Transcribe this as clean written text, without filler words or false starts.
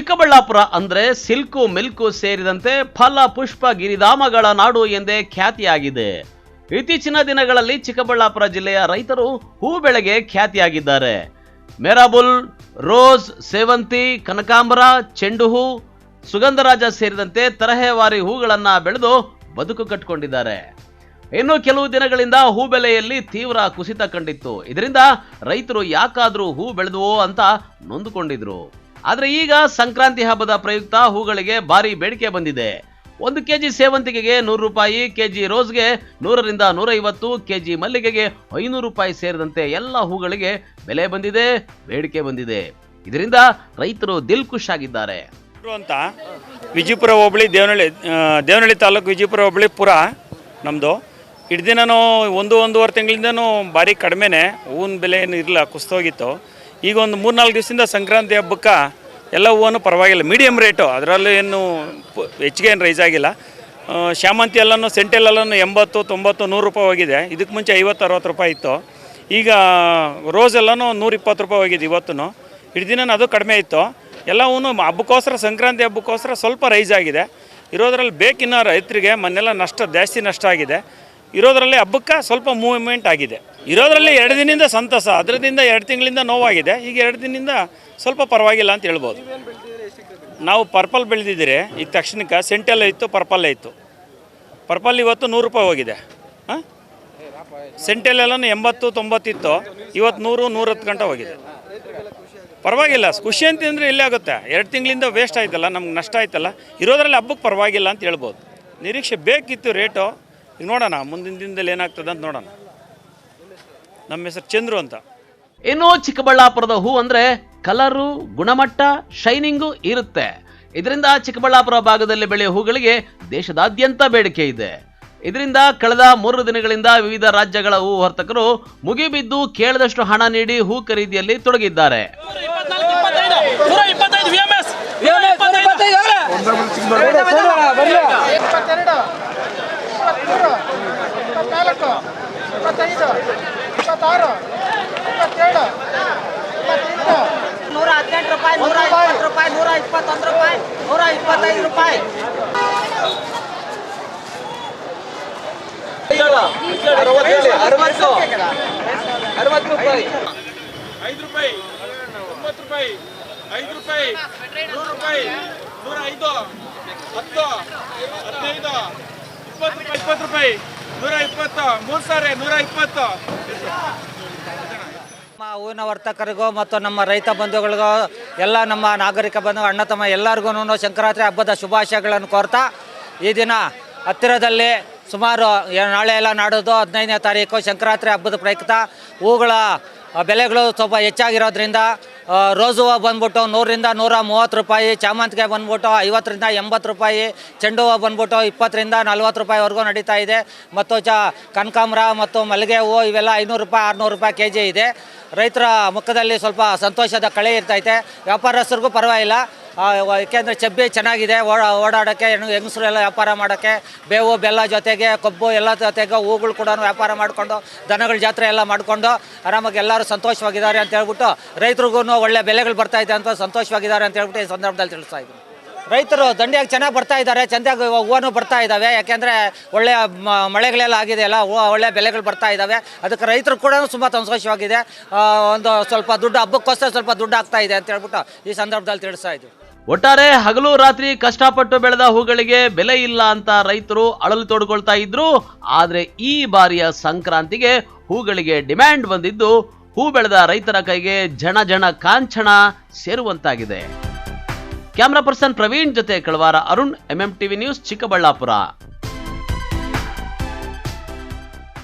ಚಿಕ್ಕಬಳ್ಳಾಪುರ ಅಂದ್ರೆ silk milk ಸೇರಿದಂತೆ ಫಲ ಪುಷ್ಪ ಗಿರಿಧಾಮಗಳ ನಾಡು ಎಂದೇ ಖ್ಯಾತಿಯಾಗಿದೆ. ಇತ್ತೀಚಿನ ದಿನಗಳಲ್ಲಿ ಚಿಕ್ಕಬಳ್ಳಾಪುರ ಜಿಲ್ಲೆಯ ರೈತರು ಹೂ ಬೆಳೆಗೆ ಖ್ಯಾತಿಯಾಗಿದ್ದಾರೆ. ಮೆರಾಬುಲ್, ರೋಸ್, ಸೇವಂತಿ, ಕನಕಾಂಬರ, ಚೆಂಡು ಹೂ, ಸುಗಂಧರಾಜ ಸೇರಿದಂತೆ ತರಹೇವಾರಿ ಹೂಗಳನ್ನ ಬೆಳೆದು ಬದುಕು ಕಟ್ಟಿಕೊಂಡಿದ್ದಾರೆ. ಇನ್ನು ಕೆಲವು ದಿನಗಳಿಂದ ಹೂ ಬೆಲೆಯಲ್ಲಿ ತೀವ್ರ ಕುಸಿತ ಕಂಡಿತ್ತು. ಇದರಿಂದ ರೈತರು ಯಾಕಾದ್ರೂ ಹೂ ಬೆಳೆದುವೋ ಅಂತ ನೊಂದುಕೊಂಡಿದ್ರು. ಆದ್ರೆ ಈಗ ಸಂಕ್ರಾಂತಿ ಹಬ್ಬದ ಪ್ರಯುಕ್ತ ಹೂಗಳಿಗೆ ಭಾರಿ ಬೇಡಿಕೆ ಬಂದಿದೆ. 1 ಕೆಜಿ ಸೇವಂತಿಗೆಗೆ 100 ರೂಪಾಯಿ, ಕೆಜಿ ರೋಸ್ಗೆ 100ರಿಂದ 150, ಕೆಜಿ ಮಲ್ಲಿಗೆಗೆ 500 ರೂಪಾಯಿ ಸೇರಿದಂತೆ ಎಲ್ಲ ಹೂಗಳಿಗೆ ಬೆಲೆ ಬಂದಿದೆ, ಬೇಡಿಕೆ ಬಂದಿದೆ. ಇದರಿಂದ ರೈತರು ದಿಲ್ ಖುಷ್ ಆಗಿದ್ದಾರೆ ಅಂತ ವಿಜಯಪುರ ಹೋಬಳಿ ದೇವನಹಳ್ಳಿ ತಾಲೂಕು ವಿಜಯಪುರ ಹೋಬಳಿ ಪುರ ನಮ್ಮದು. ಇಡೀ ದಿನನೂ 1-1.5 ತಿಂಗಳಿಂದನೂ ಭಾರಿ ಕಡಿಮೆನೇ, ಹೂವಿನ ಬೆಲೆ ಏನು ಇರಲಿಲ್ಲ, ಕುಸಿತೋಗಿತ್ತು. ಈಗ ಒಂದು 3-4 ದಿವಸದಿಂದ ಸಂಕ್ರಾಂತಿ ಹಬ್ಬಕ್ಕೆ ಎಲ್ಲ ಹೂವನ್ನು ಪರವಾಗಿಲ್ಲ, ಮೀಡಿಯಮ್ ರೇಟು, ಅದರಲ್ಲೂ ಏನು ಹೆಚ್ಚಿಗೆ ಏನು ರೈಸ್ ಆಗಿಲ್ಲ. ಶಾಮಂತಿ ಎಲ್ಲನೂ ಸೆಂಟೆಲ್ಲೂ 80, 90, 100 ರೂಪಾಯಿ ಹೋಗಿದೆ. ಇದಕ್ಕೆ ಮುಂಚೆ 50-60 ರೂಪಾಯಿ ಇತ್ತು. ಈಗ ರೋಸ್ ಎಲ್ಲನೂ 120 ರೂಪಾಯಿ ಹೋಗಿದೆ ಇವತ್ತು. ಇಡೀ ದಿನ ಅದು ಕಡಿಮೆ ಇತ್ತು. ಎಲ್ಲ ಹೂನು ಹಬ್ಬಕ್ಕೋಸ್ಕರ, ಸಂಕ್ರಾಂತಿ ಹಬ್ಬಕ್ಕೋಸ್ಕರ ಸ್ವಲ್ಪ ರೈಸ್ ಆಗಿದೆ. ಇರೋದ್ರಲ್ಲಿ ಬೇಕಿನ್ನ ರೈತರಿಗೆ ಮೊನ್ನೆಲ್ಲ ಜಾಸ್ತಿ ನಷ್ಟ ಆಗಿದೆ. ಇರೋದ್ರಲ್ಲಿ ಹಬ್ಬಕ್ಕೆ ಸ್ವಲ್ಪ ಮೂವ್ಮೆಂಟ್ ಆಗಿದೆ. ಇರೋದ್ರಲ್ಲಿ 2 ದಿನದಿಂದ ಸಂತಸ, ಅದರಿಂದ 2 ತಿಂಗಳಿಂದ ನೋವಾಗಿದೆ. ಈಗ 2 ದಿನದಿಂದ ಸ್ವಲ್ಪ ಪರವಾಗಿಲ್ಲ ಅಂತ ಹೇಳ್ಬೋದು. ನಾವು ಪರ್ಪಲ್ ಬೆಳೆದಿದ್ದೀರಿ. ಈಗ ತಕ್ಷಣಕ್ಕೆ ಸೆಂಟೆಲ್ಲ ಇತ್ತು, ಪರ್ಪಲ್ಲೇ ಇತ್ತು. ಪರ್ಪಲ್ ಇವತ್ತು 100 ರೂಪಾಯಿ ಹೋಗಿದೆ. ಸೆಂಟೆಲ್ಲೆಲ್ಲನೂ 80-90 ಇತ್ತು, ಇವತ್ತು 100-110 ಗಂಟೆ ಹೋಗಿದೆ. ಪರವಾಗಿಲ್ಲ, ಖುಷಿ ಅಂತಂದರೆ ಇಲ್ಲೇ ಆಗುತ್ತೆ. 2 ತಿಂಗಳಿಂದ ವೇಸ್ಟ್ ಆಯ್ತಲ್ಲ, ನಮ್ಗೆ ನಷ್ಟ ಆಯ್ತಲ್ಲ. ಇರೋದ್ರಲ್ಲಿ ಹಬ್ಬಕ್ಕೆ ಪರವಾಗಿಲ್ಲ ಅಂತ ಹೇಳ್ಬೋದು. ನಿರೀಕ್ಷೆ ಬೇಕಿತ್ತು ರೇಟು. ಈಗ ನೋಡೋಣ ಮುಂದಿನ ದಿನದಲ್ಲಿ ಏನಾಗ್ತದೆ ಅಂತ ನೋಡೋಣ. ನಮ್ಮ ಹೆಸರು ಚಂದ್ರು ಅಂತ. ಇನ್ನು ಚಿಕ್ಕಬಳ್ಳಾಪುರದ ಹೂ ಅಂದ್ರೆ ಕಲರು, ಗುಣಮಟ್ಟ, ಶೈನಿಂಗು ಇರುತ್ತೆ. ಇದರಿಂದ ಚಿಕ್ಕಬಳ್ಳಾಪುರ ಭಾಗದಲ್ಲಿ ಬೆಳೆಯುವ ಹೂಗಳಿಗೆ ದೇಶದಾದ್ಯಂತ ಬೇಡಿಕೆ ಇದೆ. ಇದರಿಂದ ಕಳೆದ 3 ದಿನಗಳಿಂದ ವಿವಿಧ ರಾಜ್ಯಗಳ ಹೂ ವರ್ತಕರು ಮುಗಿಬಿದ್ದು ಕೇಳದಷ್ಟು ಹಣ ನೀಡಿ ಹೂ ಖರೀದಿಯಲ್ಲಿ ತೊಡಗಿದ್ದಾರೆ. ಹೂವಿನ ವರ್ತಕರಿಗೂ ಮತ್ತು ನಮ್ಮ ರೈತ ಬಂಧುಗಳಿಗೂ, ಎಲ್ಲ ನಮ್ಮ ನಾಗರಿಕ ಬಂಧು ಅಣ್ಣ ತಮ್ಮ ಎಲ್ಲರಿಗೂ ಸಂಕ್ರಾಂತಿ ಹಬ್ಬದ ಶುಭಾಶಯಗಳನ್ನು ಕೋರ್ತಾ, ಈ ದಿನ ಹತ್ತಿರದಲ್ಲಿ ಸುಮಾರು ನಾಳೆ ಎಲ್ಲ ನಾಡೋದು 15ನೇ ತಾರೀಕು ಸಂಕ್ರಾಂತಿ ಹಬ್ಬದ ಪ್ರಯುಕ್ತ ಹೂಗಳ ಬೆಲೆಗಳು ಸ್ವಲ್ಪ ಹೆಚ್ಚಾಗಿರೋದ್ರಿಂದ ರೋಸ್ ಹೂವು ಬಂದ್ಬಿಟ್ಟು 100ರಿಂದ 130 ರೂಪಾಯಿ, ಚಾಮಂತಿಗೆ ಬಂದ್ಬಿಟ್ಟು 50ರಿಂದ 80 ರೂಪಾಯಿ, ಚೆಂಡು ಹೂವು ಬಂದ್ಬಿಟ್ಟು 20ರಿಂದ 40 ರೂಪಾಯಿವರೆಗೂ ನಡೀತಾ ಇದೆ. ಮತ್ತು ಕನಕಾಂಬರ ಮತ್ತು ಮಲ್ಲಿಗೆ ಹೂವು ಇವೆಲ್ಲ 500 ರೂಪಾಯಿ 600 ರೂಪಾಯಿ ಕೆಜಿ ಇದೆ. ರೈತರ ಮುಖದಲ್ಲಿ ಸ್ವಲ್ಪ ಸಂತೋಷದ ಕಳೆ ಇರ್ತೈತೆ. ವ್ಯಾಪಾರಸ್ಥರಿಗೂ ಪರವಾಗಿಲ್ಲ, ಏಕೆಂದರೆ ಚಬ್ಬಿ ಚೆನ್ನಾಗಿದೆ, ಓಡಾಡೋಕ್ಕೆ, ಹೆಂಗಸರು ಎಲ್ಲ ವ್ಯಾಪಾರ ಮಾಡೋಕ್ಕೆ, ಬೇವು ಬೆಲ್ಲ ಜೊತೆಗೆ ಕಬ್ಬು ಎಲ್ಲ ಜೊತೆಗೆ ಹೂಗಳು ಕೂಡ ವ್ಯಾಪಾರ ಮಾಡಿಕೊಂಡು ದನಗಳ ಜಾತ್ರೆ ಎಲ್ಲ ಮಾಡಿಕೊಂಡು ಆರಾಮಾಗಿ ಎಲ್ಲರೂ ಸಂತೋಷವಾಗಿದ್ದಾರೆ ಅಂತ ಹೇಳ್ಬಿಟ್ಟು, ರೈತರಿಗೂ ಒಳ್ಳೆ ಬೆಲೆಗಳು ಬರ್ತಾಯಿದೆ ಅಂತ ಸಂತೋಷವಾಗಿದ್ದಾರೆ ಅಂತ ಹೇಳ್ಬಿಟ್ಟು ಈ ಸಂದರ್ಭದಲ್ಲಿ ತಿಳಿಸ್ತಾ ಇದ್ದೀನಿ. ರೈತರು ದಂಡಿಯಾಗಿ ಚೆನ್ನಾಗಿ ಬರ್ತಾ ಇದ್ದಾರೆ, ಚೆಂದಾಗಿ ಹೂವು ಬರ್ತಾ ಇದ್ದಾವೆ. ಯಾಕೆಂದರೆ ಒಳ್ಳೆಯ ಮಳೆಗಳೆಲ್ಲ ಆಗಿದೆಯಲ್ಲ, ಒಳ್ಳೆ ಬೆಲೆಗಳು ಬರ್ತಾ ಇದ್ದಾವೆ. ಅದಕ್ಕೆ ರೈತರು ಕೂಡ ತುಂಬ ಸಂತೋಷವಾಗಿದೆ. ಒಂದು ಸ್ವಲ್ಪ ದುಡ್ಡು ಹಬ್ಬಕ್ಕೋಸ್ಕರ ಸ್ವಲ್ಪ ದುಡ್ಡು ಆಗ್ತಾ ಇದೆ ಅಂತ ಹೇಳ್ಬಿಟ್ಟು ಈ ಸಂದರ್ಭದಲ್ಲಿ ತಿಳಿಸ್ತಾ ಇದ್ದೀವಿ. ಒಟ್ಟಾರೆ ಹಗಲು ರಾತ್ರಿ ಕಷ್ಟಪಟ್ಟು ಬೆಳೆದ ಹೂಗಳಿಗೆ ಬೆಲೆ ಇಲ್ಲ ಅಂತ ರೈತರು ಅಳಲು ತೋಡ್ಕೊಳ್ತಾ ಇದ್ರು. ಆದ್ರೆ ಈ ಬಾರಿಯ ಸಂಕ್ರಾಂತಿಗೆ ಹೂಗಳಿಗೆ ಡಿಮ್ಯಾಂಡ್ ಬಂದಿದ್ದು ಹೂ ಬೆಳೆದ ರೈತರ ಕೈಗೆ ಜನ ಕಾಂಚನ ಸೇರುವಂತಾಗಿದೆ. ಕ್ಯಾಮರಾ ಪರ್ಸನ್ ಪ್ರವೀಣ್ ಜೊತೆ ಕಳವಾರ ಅರುಣ್, MMTV ನ್ಯೂಸ್, ಚಿಕ್ಕಬಳ್ಳಾಪುರ.